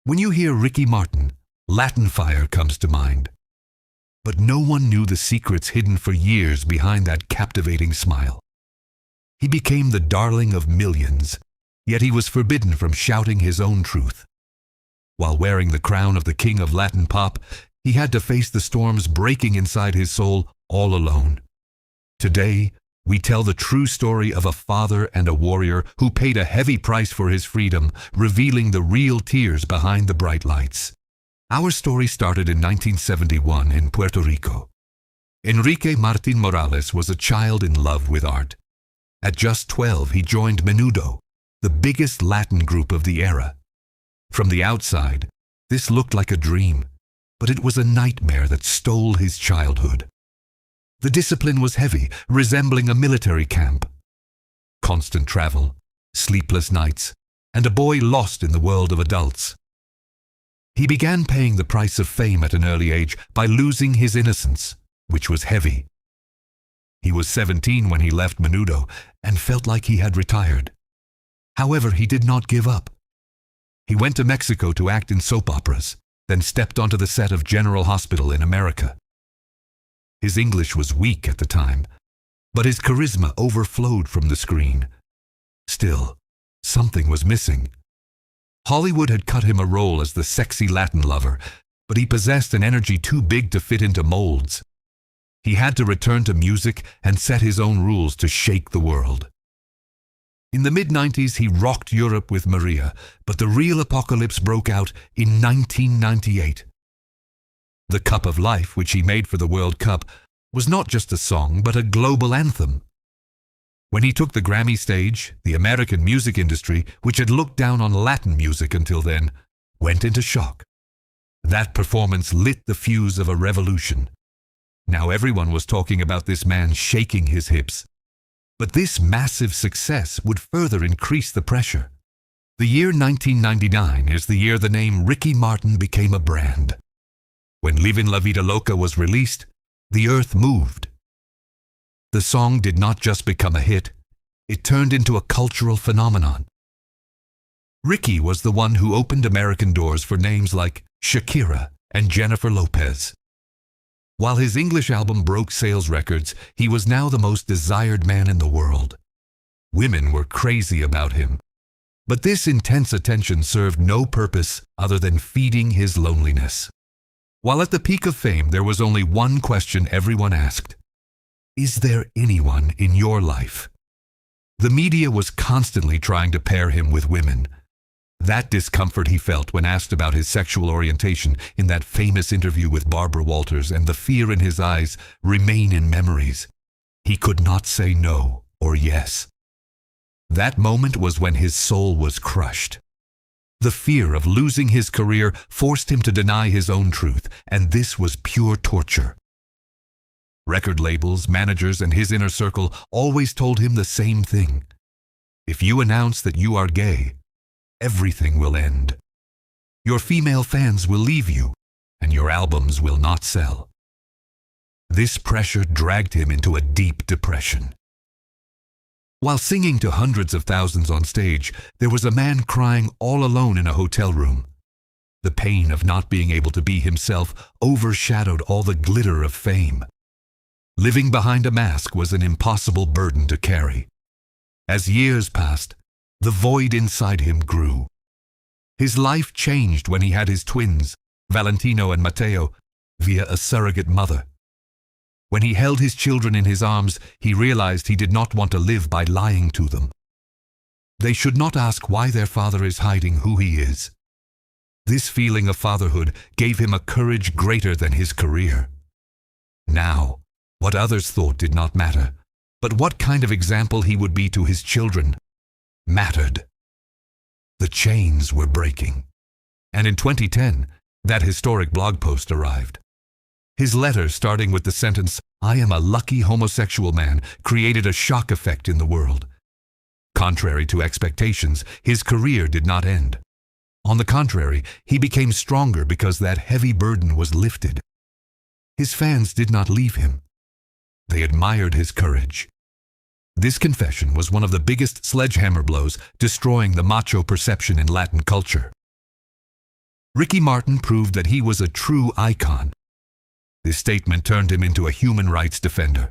When you hear Ricky Martin, Latin fire comes to mind. But no one knew the secrets hidden for years behind that captivating smile. He became the darling of millions, yet he was forbidden from shouting his own truth. While wearing the crown of the king of Latin pop, he had to face the storms breaking inside his soul all alone. Today, we tell the true story of a father and a warrior who paid a heavy price for his freedom, revealing the real tears behind the bright lights. Our story started in 1971 in Puerto Rico. Enrique Martin Morales was a child in love with art. At just 12, he joined Menudo, the biggest Latin group of the era. From the outside, this looked like a dream, but it was a nightmare that stole his childhood. The discipline was heavy, resembling a military camp. Constant travel, sleepless nights, and a boy lost in the world of adults. He began paying the price of fame at an early age by losing his innocence, which was heavy. He was 17 when he left Menudo and felt like he had retired. However, he did not give up. He went to Mexico to act in soap operas, then stepped onto the set of General Hospital in America. His English was weak at the time, but his charisma overflowed from the screen. Still, something was missing. Hollywood had cut him a role as the sexy Latin lover, but he possessed an energy too big to fit into molds. He had to return to music and set his own rules to shake the world. In the mid-90s, he rocked Europe with Maria, but the real apocalypse broke out in 1998. The Cup of Life, which he made for the World Cup, was not just a song, but a global anthem. When he took the Grammy stage, the American music industry, which had looked down on Latin music until then, went into shock. That performance lit the fuse of a revolution. Now everyone was talking about this man shaking his hips. But this massive success would further increase the pressure. The year 1999 is the year the name Ricky Martin became a brand. When Livin la Vida Loca was released, the earth moved. The song did not just become a hit, it turned into a cultural phenomenon. Ricky was the one who opened American doors for names like Shakira and Jennifer Lopez. While his English album broke sales records, he was now the most desired man in the world. Women were crazy about him. But this intense attention served no purpose other than feeding his loneliness. While at the peak of fame, there was only one question everyone asked. Is there anyone in your life? The media was constantly trying to pair him with women. That discomfort he felt when asked about his sexual orientation in that famous interview with Barbara Walters and the fear in his eyes remain in memories. He could not say no or yes. That moment was when his soul was crushed. The fear of losing his career forced him to deny his own truth, and this was pure torture. Record labels, managers, and his inner circle always told him the same thing. If you announce that you are gay, everything will end. Your female fans will leave you, and your albums will not sell. This pressure dragged him into a deep depression. While singing to hundreds of thousands on stage, there was a man crying all alone in a hotel room. The pain of not being able to be himself overshadowed all the glitter of fame. Living behind a mask was an impossible burden to carry. As years passed, the void inside him grew. His life changed when he had his twins, Valentino and Matteo, via a surrogate mother. When he held his children in his arms, he realized he did not want to live by lying to them. They should not ask why their father is hiding who he is. This feeling of fatherhood gave him a courage greater than his career. Now, what others thought did not matter, but what kind of example he would be to his children mattered. The chains were breaking. And in 2010, that historic blog post arrived. His letter, starting with the sentence, "I am a lucky homosexual man," created a shock effect in the world. Contrary to expectations, his career did not end. On the contrary, he became stronger because that heavy burden was lifted. His fans did not leave him. They admired his courage. This confession was one of the biggest sledgehammer blows, destroying the macho perception in Latin culture. Ricky Martin proved that he was a true icon. This statement turned him into a human rights defender.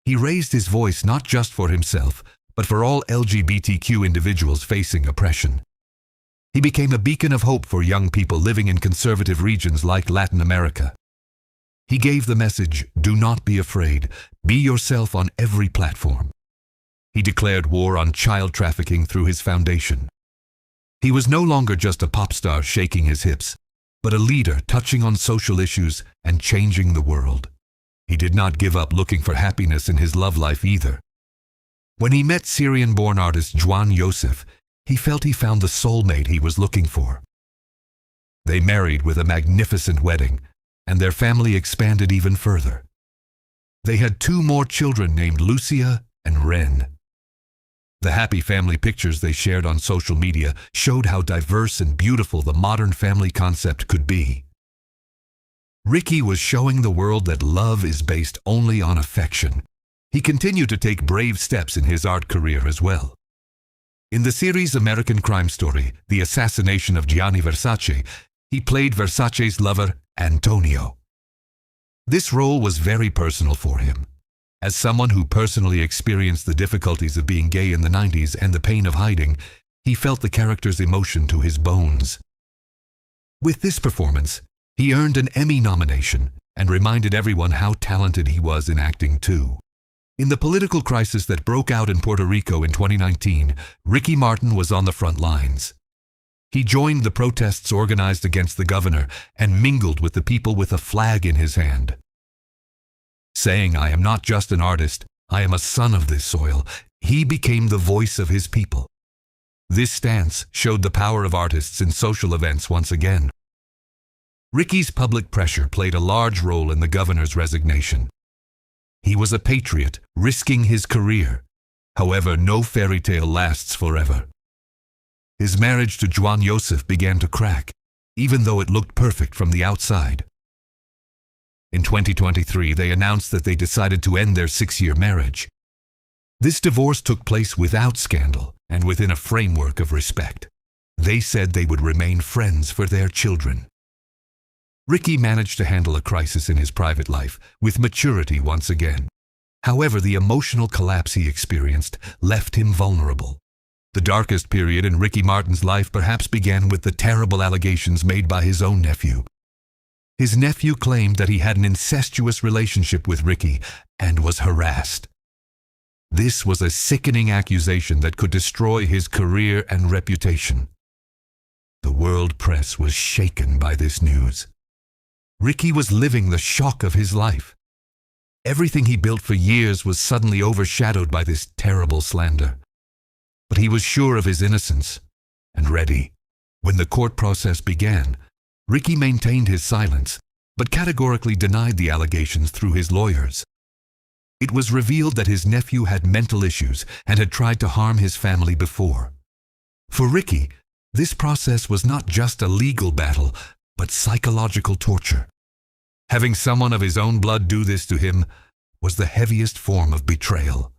He raised his voice not just for himself, but for all LGBTQ individuals facing oppression. He became a beacon of hope for young people living in conservative regions like Latin America. He gave the message, "Do not be afraid, be yourself on every platform." He declared war on child trafficking through his foundation. He was no longer just a pop star shaking his hips, but a leader touching on social issues and changing the world. He did not give up looking for happiness in his love life either. When he met Syrian-born artist Juan Yosef, he felt he found the soulmate he was looking for. They married with a magnificent wedding, and their family expanded even further. They had 2 more children named Lucia and Ren. The happy family pictures they shared on social media showed how diverse and beautiful the modern family concept could be. Ricky was showing the world that love is based only on affection. He continued to take brave steps in his art career as well. In the series American Crime Story, The Assassination of Gianni Versace, he played Versace's lover, Antonio. This role was very personal for him. As someone who personally experienced the difficulties of being gay in the 90s and the pain of hiding, he felt the character's emotion to his bones. With this performance, he earned an Emmy nomination and reminded everyone how talented he was in acting too. In the political crisis that broke out in Puerto Rico in 2019, Ricky Martin was on the front lines. He joined the protests organized against the governor and mingled with the people with a flag in his hand. Saying, "I am not just an artist, I am a son of this soil," he became the voice of his people. This stance showed the power of artists in social events once again. Ricky's public pressure played a large role in the governor's resignation. He was a patriot, risking his career. However, no fairy tale lasts forever. His marriage to Juan Yosef began to crack, even though it looked perfect from the outside. In 2023, they announced that they decided to end their 6-year marriage. This divorce took place without scandal and within a framework of respect. They said they would remain friends for their children. Ricky managed to handle a crisis in his private life with maturity once again. However, the emotional collapse he experienced left him vulnerable. The darkest period in Ricky Martin's life perhaps began with the terrible allegations made by his own nephew. His nephew claimed that he had an incestuous relationship with Ricky and was harassed. This was a sickening accusation that could destroy his career and reputation. The world press was shaken by this news. Ricky was living the shock of his life. Everything he built for years was suddenly overshadowed by this terrible slander. But he was sure of his innocence and ready. When the court process began, Ricky maintained his silence, but categorically denied the allegations through his lawyers. It was revealed that his nephew had mental issues and had tried to harm his family before. For Ricky, this process was not just a legal battle, but psychological torture. Having someone of his own blood do this to him was the heaviest form of betrayal.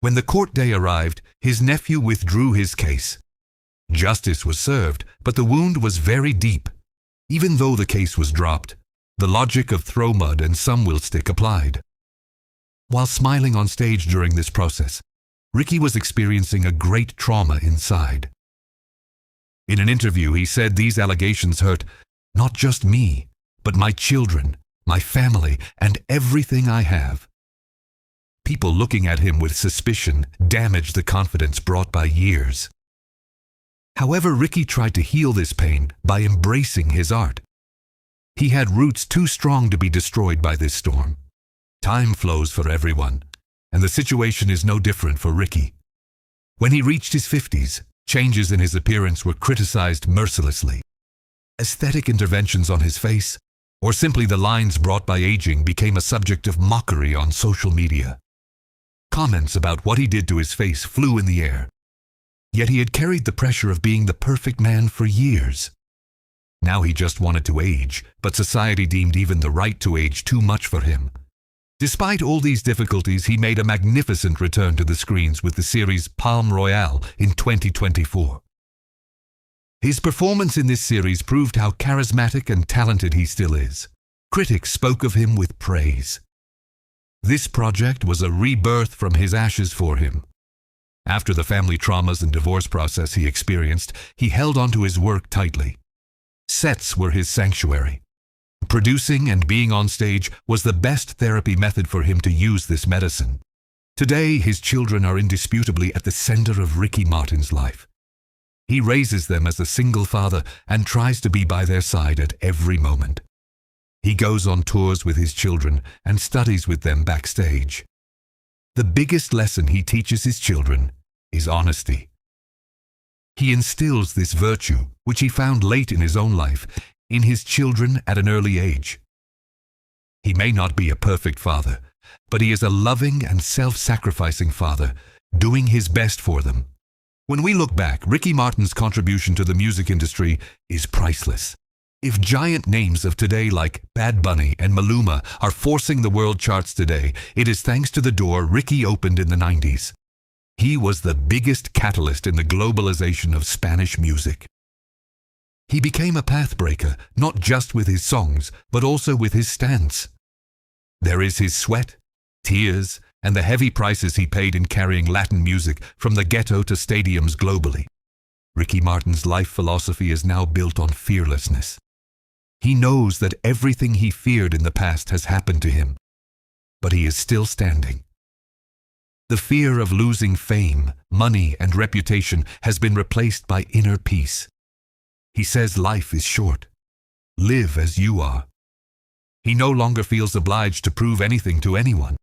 When the court day arrived, his nephew withdrew his case. Justice was served, but the wound was very deep. Even though the case was dropped, the logic of throw mud and some will stick applied. While smiling on stage during this process, Ricky was experiencing a great trauma inside. In an interview, he said these allegations hurt not just me, but my children, my family, and everything I have. People looking at him with suspicion damaged the confidence brought by years. However, Ricky tried to heal this pain by embracing his art. He had roots too strong to be destroyed by this storm. Time flows for everyone, and the situation is no different for Ricky. When he reached his 50s, changes in his appearance were criticized mercilessly. Aesthetic interventions on his face, or simply the lines brought by aging, became a subject of mockery on social media. Comments about what he did to his face flew in the air. Yet he had carried the pressure of being the perfect man for years. Now he just wanted to age, but society deemed even the right to age too much for him. Despite all these difficulties, he made a magnificent return to the screens with the series Palm Royale in 2024. His performance in this series proved how charismatic and talented he still is. Critics spoke of him with praise. This project was a rebirth from his ashes for him. After the family traumas and divorce process he experienced, he held onto his work tightly. Sets were his sanctuary. Producing and being on stage was the best therapy method for him to use this medicine. Today, his children are indisputably at the center of Ricky Martin's life. He raises them as a single father and tries to be by their side at every moment. He goes on tours with his children and studies with them backstage. The biggest lesson he teaches his children is honesty. He instills this virtue, which he found late in his own life, in his children at an early age. He may not be a perfect father, but he is a loving and self-sacrificing father, doing his best for them. When we look back, Ricky Martin's contribution to the music industry is priceless. If giant names of today like Bad Bunny and Maluma are forcing the world charts today, it is thanks to the door Ricky opened in the 90s. He was the biggest catalyst in the globalization of Spanish music. He became a pathbreaker, not just with his songs, but also with his stance. There is his sweat, tears, and the heavy prices he paid in carrying Latin music from the ghetto to stadiums globally. Ricky Martin's life philosophy is now built on fearlessness. He knows that everything he feared in the past has happened to him, but he is still standing. The fear of losing fame, money, and reputation has been replaced by inner peace. He says life is short. Live as you are. He no longer feels obliged to prove anything to anyone.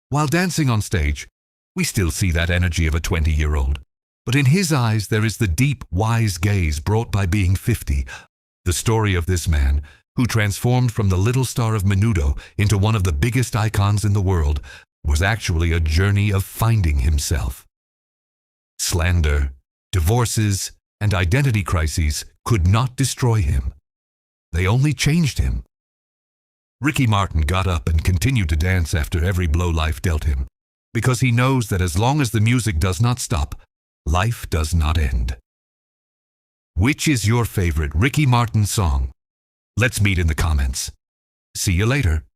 While dancing on stage, we still see that energy of a 20-year-old. But in his eyes, there is the deep, wise gaze brought by being 50. The story of this man, who transformed from the little star of Menudo into one of the biggest icons in the world, was actually a journey of finding himself. Slander, divorces, and identity crises could not destroy him. They only changed him. Ricky Martin got up and continued to dance after every blow life dealt him, because he knows that as long as the music does not stop, life does not end. Which is your favorite Ricky Martin song? Let's meet in the comments. See you later.